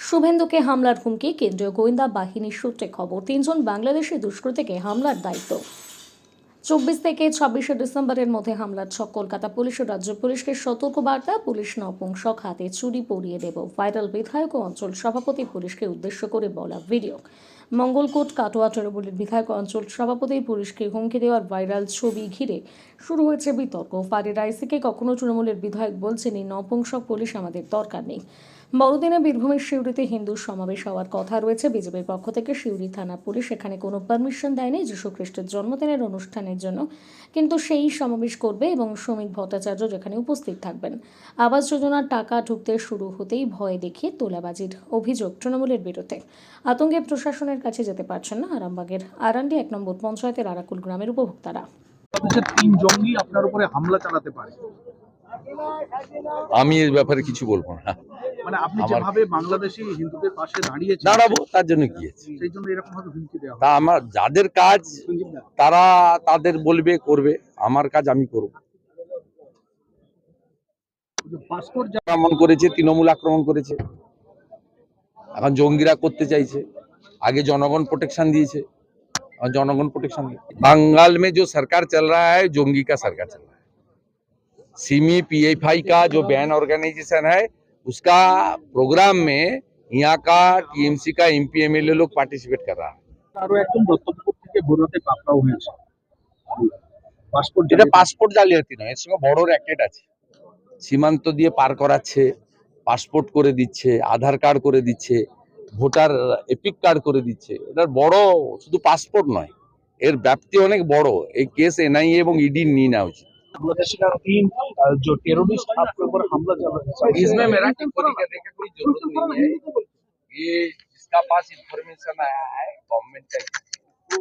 শুভেন্দুকে হামলার হুমকি, কেন্দ্রীয় গোয়েন্দা বাহিনীর সূত্রে খবর। 3জন বাংলাদেশি দুষ্কৃতীকে হামলার দায়িত্ব। 24 থেকে 26শে ডিসেম্বরের মধ্যে হামলার ছক। কলকাতা পুলিশ ও রাজ্য পুলিশকে সতর্কবার্তা, পুলিশ নপুংসক হাতে চুরি পরিয়ে দেব। ভাইরাল বিধায়ক ও অঞ্চল সভাপতি পুলিশকে উদ্দেশ্য করে বলা ভিডিও। মঙ্গলকোট কাটোয়া তৃণমূলের বিধায়ক অঞ্চল সভাপতি পুলিশকে হুমকি দেওয়ার ভাইরাল ছবি ঘিরে শুরু হয়েছে বিতর্ক। ফারির আইসিকে কখনো তৃণমূলের বিধায়ক বলছেন, এই নপুংসক পুলিশ আমাদের দরকার নেই। বড়দিনে বীরভূমের সিউড়িতে হিন্দু সমাবেশ হওয়ার কথা রয়েছে। বিজেপির পক্ষ থেকে সিউড়ি থানা পুলিশ এখানে কোনো পারমিশন দেয়নি যীশু খ্রিস্টের জন্মদিনের অনুষ্ঠানের জন্য, কিন্তু সেই সমাবেশ করবে এবং শ্রমিক ভট্টাচার্য যেখানে উপস্থিত থাকবেন। আবাস যোজনার টাকা ঢুকতে শুরু হতেই ভয় দেখিয়ে তোলাবাজির অভিযোগ তৃণমূলের বিরুদ্ধে। আতঙ্কে প্রশাসনের কাছে যেতে পারছেন না আরামবাগের আরান্ডি 1 নম্বর পঞ্চায়েতের আরাকুল গ্রামের উপভোক্তারা। তিন জঙ্গি আপনার উপরে হামলা চালাতে পারে, আমি এই ব্যাপারে কিছু বলবো না। মানে আপনি যেভাবে বাংলাদেশি হিন্দুদের পাশে দাঁড়িয়েছেন, দাঁড়াবো, তার জন্য কি আছে? সেই জন্য এরকম ভাবে হুমকি দেওয়া তা আমার যাদের কাজ তারা তাদের বলবে করবে, আমার কাজ আমি করব। পাসপোর্ট আক্রমণ করেছে, তৃণমূল আক্রমণ করেছে, এখন জঙ্গিরা করতে চাইছে। आगे जनगण प्रोटेक्शन दिए थे, जनगण प्रोटेक्शन दिए। बंगाल में जो सरकार चल रहा है, जोंगी का सरकार चल रहा है। सिमी पीएफआई का जो बैन ऑर्गेनाइजेशन है, उसका प्रोग्राम में यहाँ का टीएमसी का एमपी एमएलए लोग पार्टिसिपेट कर रहा है। আরো একজন দত্তপুকুর থেকে ভোরাতে পাকড়াও হয়েছে। পাসপোর্ট এটা পাসপোর্ট জালিয়াতি নয়, এর সঙ্গে বড় র্যাকেট আছে। সীমান্ত দিয়ে পার করাচ্ছে, পাসপোর্ট করে দিচ্ছে, আধার কার্ড করে দিচ্ছে, ভোটার এপিক কার্ড করে দিচ্ছে। এটার বড় শুধু পাসপোর্ট নয়, এর ব্যাপ্তি অনেক বড়। এই কেস এনআইএ এবং ইডি নিয়ে नेওয়া উচিত। बांग्लादेश का 3 जो टेररिस्ट आपके ऊपर हमला चल रहा है, इसमें मेरा टिप्पणी करने की कोई जरूरत नहीं है। ये जिसका पास इंफॉर्मेशन आया है गवर्नमेंट का, तो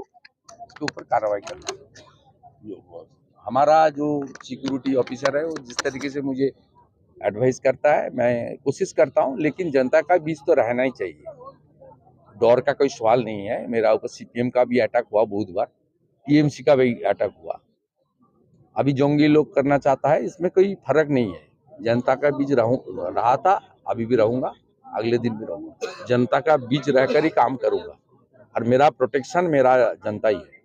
उसके ऊपर कार्रवाई करना है। हमारा जो सिक्योरिटी ऑफिसर है वो जिस तरीके से मुझे एडवाइस करता है, मैं कोशिश करता हूँ, लेकिन जनता का बीच तो रहना ही चाहिए। डर का कोई सवाल नहीं है। मेरा ऊपर सीपीएम का भी अटैक हुआ बहुत बार, टीएमसी का भी अटैक हुआ। अभी जोंगी लोग करना चाहता है, इसमें कोई फर्क नहीं है। जनता का बीच रहा था, अभी भी रहूंगा, अगले दिन भी रहूंगा। जनता का बीच रहकर ही काम करूंगा और मेरा प्रोटेक्शन मेरा जनता ही है।